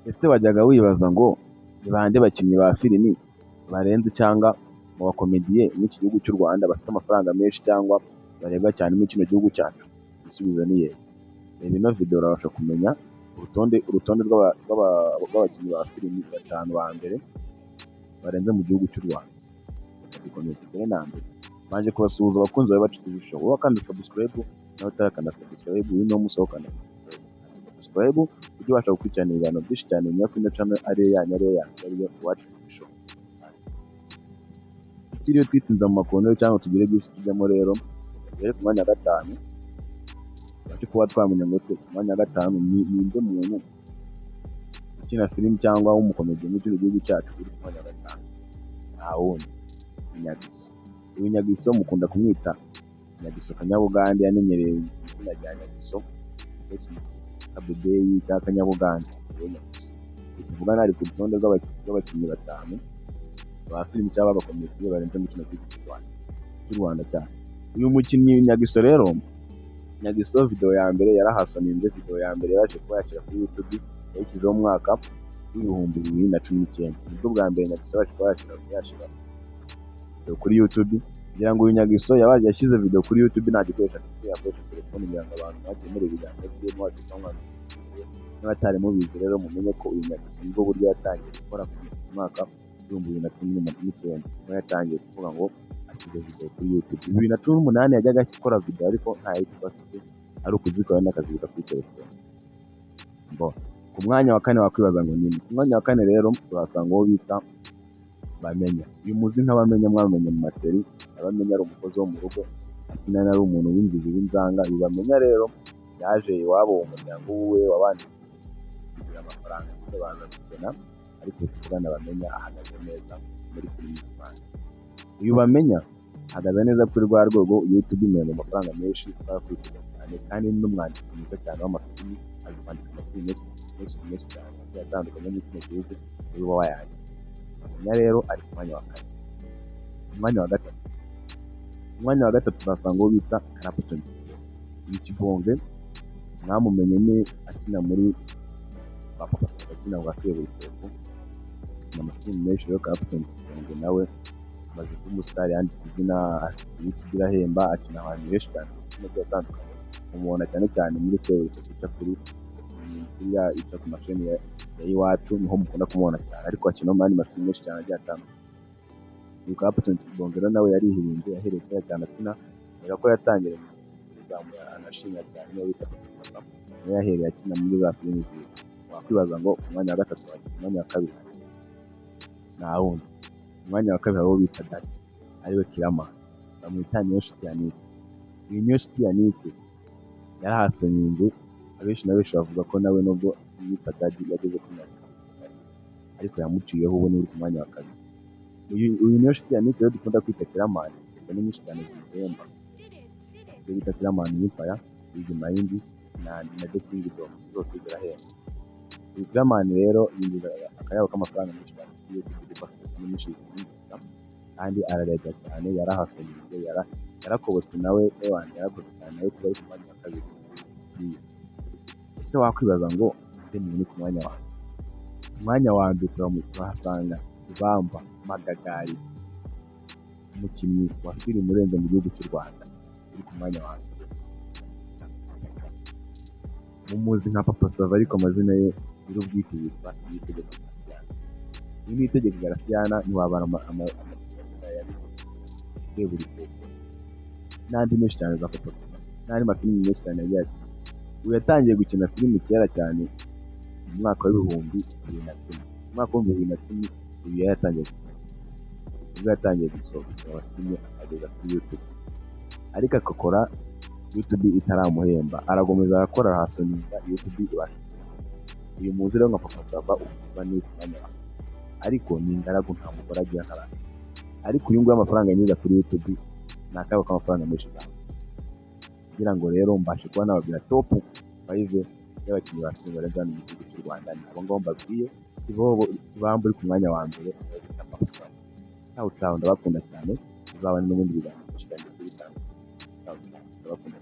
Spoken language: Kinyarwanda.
Ese wajyaga wibaza ngo ni bande bakinnyi ba filimi barenze cyangwa mu bakomediye n'iki gihugu cy'u Rwanda bafite amafaranga menshi cyangwa barebwa cyane muri kino gihugu cyacu? Igisubizo ni yego. Reba ino video urabasha kumenya urutonde rw'abakinnyi ba filimi 5 ba mbere barenze mu gihugu cy'u Rwanda. Dukomeye tugere na mbere. Banje kubasuhuza abakunzi bawe bacu TV show. Wowe kandi subscribe nawe utarakanda subscribe uyu ni umusohokana subscribe ujye ubasha gukurikirana ibiganiro byinshi cyane nyuma kuri ino channel ariyo yanyu ariyo Iwacu TV show. Tutiriwe twitinza mu makono cyangwa tugire byinshi tujyamo rero rero ku mwanya wa 5 baje kuba twamenya ngo ku mwanya wa 5 ni inde muntu ukina filimi cyangwa w'umukomedi mu gihugu cyacu uri ku mwanya wa 5. Ntawundi Nyagiso. Uyu Nyagiso mukunda kumwita Nyagiso Kanyabugande, yamenyereye izina rya Nyagiso Kabebeyi cyangwa Kanyabugande. Tuvugana ari ku rutonde rw'abakinnyi 5 ba filimi cyangwa abakomedi barenze mu kino gihugu cy'u Rwanda cyane. Uyu mukinnyi Nyagiso rero, Nyagiso video ya mbere yarahasoninze, video ya mbere yaje kuba yakira kuri YouTube yashyizeho mu mwaka w'ibihumbi 2019. Nibwo bwa mbere Nyagiso yaje kuba yashyira kuri YouTube. Kugira ngo uyu Nyagiso yabaje yashyize video kuri YouTube nta gikoresho afite, yakoresha telefone kugira ngo abantu bakemere ibiganiro by'imo wacu cyangwa n'abatari mubizi rero mumenye ko uyu Nyagiso nibwo buryo yatangiye gukora ku mwaka w'ibihumbi 2019. Niho yatangiye kuvuga ngo ashyize video kuri YouTube. 2018 yajyaga akora video ariko nta yitwa afite, ari ukuzikora n'akazi kuri telefone. Ku mwanya wa 4 wakwibaza ngo nini? Ku mwanya wa 4 rero turasanga uwo bita Bamenya. Uyu muzi nk'Abamenya mwamenye mu maseri, Abamenya ari umukozi wo mu rugo, akina ari umuntu w'injizi w'inzanga. Uyu Bamenya rero yaje iwabo umuryango we wabanje kugira amafaranga baza gukena, ariko tuvugana Bamenya ahagaze neza muri filimi Rwanda. Uyu Bamenya ahagaze neza kuri rwa rwego YouTube imena amafaranga menshi twakwitega cyane, kandi n'umwanditsi mwiza cyane w'amafilimi, azi kwandika amafilimi menshi cyane atandukanye n'ikino gihugu uba wayanditse. Bamenya rero ari ku mwanya wa 4. Umwanya wa 3. Umwanya wa 3 turasanga uwo bita Clapton. Ikibonge mwamumenye ni akina muri Papa Saba, akina ngo asebe iteko n'amafilimi menshi yo Clapton. Ikibonge nawe amaze kuba umustar, yanditse izina YouTube irahemba, akina ahantu henshi cyane n'ibyo atandukanye. Umubona cyane muri sebe iteka kuri ya ita ku mashini ya Iwacu niho mukunda kumubona cyane, ariko akina mu mafilimi menshi cyane agiye atandukanye. Uyu Clapton Kibonge nawe yarihimbye, yahereye kuri cyane akina, rero ko yatangiye kuzamura anashimira cyane niyo bita Saba, niyo yahereye akina muri za filimi ziwe. Wakwibaza ngo ku mwanya wa 3 umwanya wa 2 nta wundi. Umwanya wa 2 aho bita Dadi, ariwe Kirama, bamwita Niyonshuti Yannick. Uyu Niyonshuti Yannick yarahasoninze, abenshi bavuga ko nawe nubwo yita Dadi yageze ku myaka, ariko yamuciyeho ubu ni ku mwanya wa 2. Uyu Niyonshuti Yannick rero dukunda kwita Kiramani, kuko ni nyinshi cyane zihemba. Ibyo bita Kiramani Empire, Big Mind na The Kingdom zose zirahemba. Uyu Kiramani rero yinjiza akayabo k'amafaranga menshi cyane iyo tugiye bafite nyinshi, kandi ararega cyane, yarahasoninze, yarakobotse nawe yarakoze cyane ariko bari ku mwanya wa 2. Ese wakwibaza ngo ni ku mwanya wa? Umwanya wa mbere turahasanga Ibamba Magagari, umukinnyi wa filimi urenze mu gihugu cy'u Rwanda, uri ku mwanya wa mbere. Mumuzi nka Papa Sava ariko amazina ye y'ubwite yitwa Niyitegeka Garasiana. Iyi Niyitegeka Garasiana ntiwabara amazina ya buri koko n'andi menshi cyane za Papa Sava, n'andi mafilimi menshi cyane yagiye akina. Uyu yatangiye gukina filimi kera cyane mu mwaka w'ibihumbi 2010. Mu mwaka w'ibihumbi 2010 uyu yatangiye gukina, ubwo yatangiye gusohoka filimi akageza kuri YouTube, ariko akakora YouTube itaramuhemba, arakomeza arakora arahasoninga YouTube ibasha. Uyu muzi rero nka Papa Sava uba ni ku mwanya wa, ariko ni ingaragu nta mugore agira nk'abandi. Ariko uyu nguyu amafaranga yinjiza kuri YouTube ni akayabo k'amafaranga menshi cyane. Kugira ngo rero mbashe kuba nababwira top 5 y'abakinnyi ba filimi barenze mu gihugu cy'u Rwanda, ni abo ngabo mbabwiye. Kibamba uri ku mwanya wa mbere bita Papa Sava. Ndabakunda cyane, uzabane n'ubundi biganiro byinshi cyane kuri bitandukanye. Ndabakunda.